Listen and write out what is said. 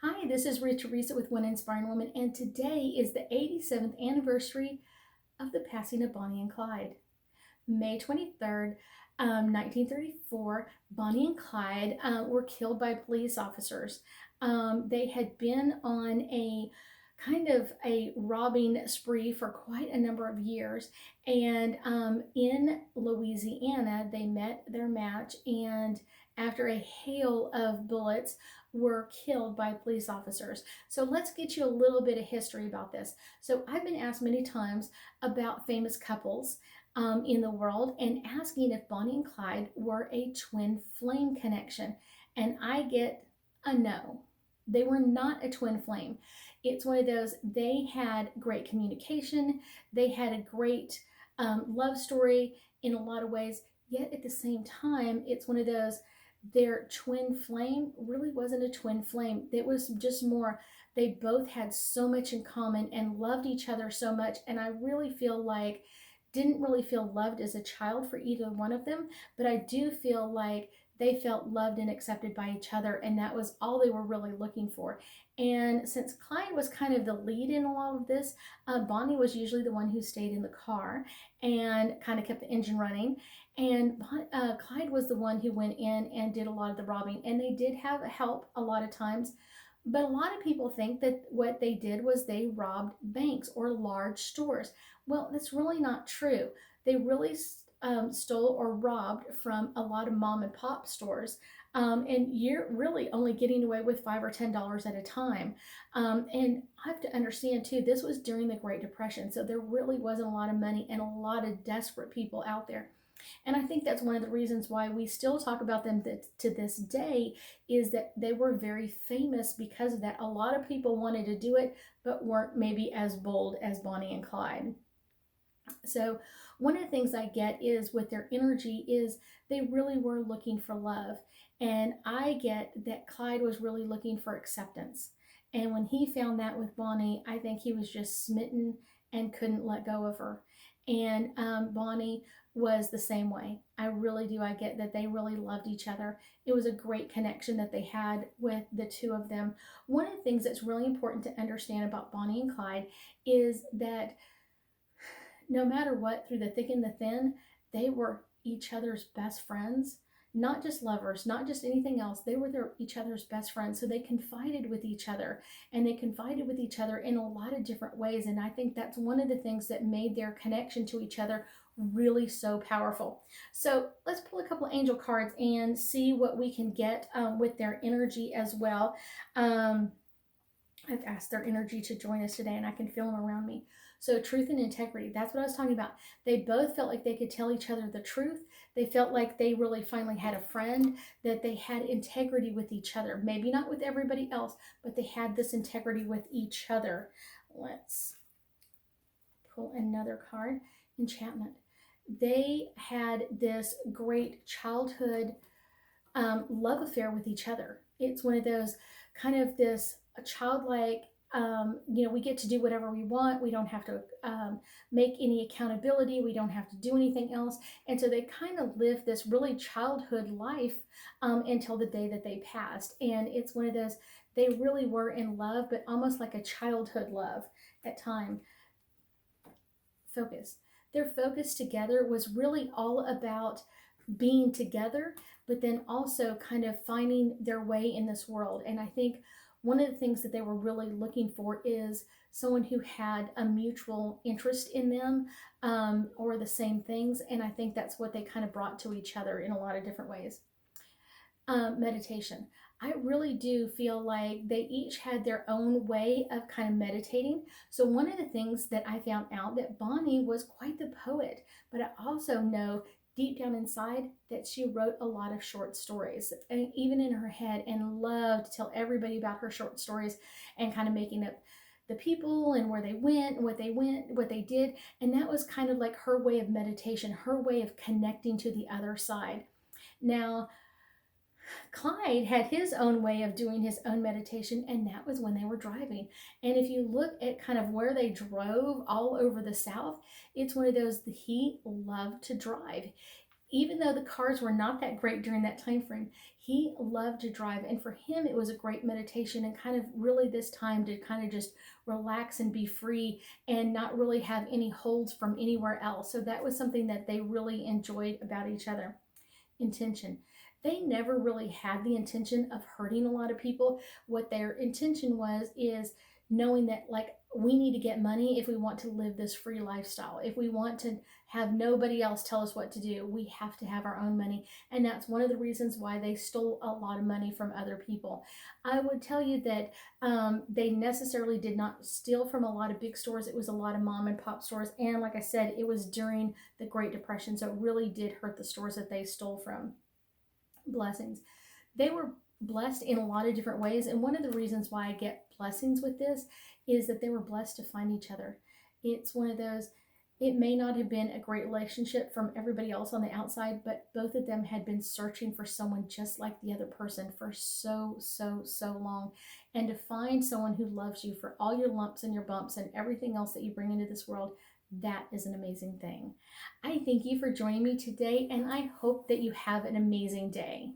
Hi, this is Ruth Theresa with One Inspiring Woman, and today is the 87th anniversary of the passing of Bonnie and Clyde. May 23rd, 1934, Bonnie and Clyde were killed by police officers. They had been on a kind of a robbing spree for quite a number of years. And in Louisiana, they met their match, and after a hail of bullets, were killed by police officers. So let's get you a little bit of history about this. So I've been asked many times about famous couples in the world and asking if Bonnie and Clyde were a twin flame connection. And I get a no. They were not a twin flame. It's one of those, they had great communication, they had a great love story in a lot of ways, yet at the same time, it's one of those, their twin flame really wasn't a twin flame. It was just more, they both had so much in common and loved each other so much. And I really feel like, didn't really feel loved as a child for either one of them, but I do feel like they felt loved and accepted by each other, and that was all they were really looking for. And since Clyde was kind of the lead in a lot of this, Bonnie was usually the one who stayed in the car and kind of kept the engine running. And Clyde was the one who went in and did a lot of the robbing. And they did have help a lot of times. But a lot of people think that what they did was they robbed banks or large stores. Well, that's really not true. They really stole or robbed from a lot of mom and pop stores. And you're really only getting away with $5 or $10 at a time. And I have to understand too, this was during the Great Depression. So there really wasn't a lot of money and a lot of desperate people out there. And I think that's one of the reasons why we still talk about them to this day, is that they were very famous because of that. A lot of people wanted to do it, but weren't maybe as bold as Bonnie and Clyde. So one of the things I get is with their energy is they really were looking for love. And I get that Clyde was really looking for acceptance. And when he found that with Bonnie, I think he was just smitten and couldn't let go of her. And Bonnie was the same way. I really do. I get that they really loved each other. It was a great connection that they had with the two of them. One of the things that's really important to understand about Bonnie and Clyde is that no matter what, through the thick and the thin, they were each other's best friends, not just lovers, not just anything else. They were each other's best friends. So they confided with each other, and they confided with each other in a lot of different ways. And I think that's one of the things that made their connection to each other really so powerful. So let's pull a couple of angel cards and see what we can get with their energy as well. I've asked their energy to join us today, and I can feel them around me. So truth and integrity, that's what I was talking about. They both felt like they could tell each other the truth. They felt like they really finally had a friend, that they had integrity with each other. Maybe not with everybody else, but they had this integrity with each other. Let's pull another card. Enchantment. They had this great childhood love affair with each other. It's one of those kind of this childlike, we get to do whatever we want. We don't have to make any accountability. We don't have to do anything else. And so they kind of live this really childhood life until the day that they passed. And it's one of those, they really were in love, but almost like a childhood love at time. Focus. Their focus together was really all about being together, but then also kind of finding their way in this world. And I think one of the things that they were really looking for is someone who had a mutual interest in them, or the same things. And I think that's what they kind of brought to each other in a lot of different ways. Meditation. I really do feel like they each had their own way of kind of meditating. So one of the things that I found out, that Bonnie was quite the poet, but I also know deep down inside that she wrote a lot of short stories, and even in her head, and loved to tell everybody about her short stories and kind of making up the people and where they went and what they did. And that was kind of like her way of meditation, her way of connecting to the other side. Now, Clyde had his own way of doing his own meditation, and that was when they were driving. And if you look at kind of where they drove all over the South, it's one of those, he loved to drive. even though the cars were not that great during that time frame, he loved to drive. And for him, it was a great meditation and kind of really this time to kind of just relax and be free and not really have any holds from anywhere else. So that was something that they really enjoyed about each other. Intention. They never really had the intention of hurting a lot of people. What their intention was is knowing that, like, we need to get money if we want to live this free lifestyle. If we want to have nobody else tell us what to do, we have to have our own money. And that's one of the reasons why they stole a lot of money from other people. I would tell you that they necessarily did not steal from a lot of big stores. It was a lot of mom and pop stores. And like I said, it was during the Great Depression. So it really did hurt the stores that they stole from. Blessings. They were blessed in a lot of different ways. And one of the reasons why I get blessings with this is that they were blessed to find each other. It's one of those, it may not have been a great relationship from everybody else on the outside, but both of them had been searching for someone just like the other person for so long. And to find someone who loves you for all your lumps and your bumps and everything else that you bring into this world, that is an amazing thing. I thank you for joining me today, and I hope that you have an amazing day.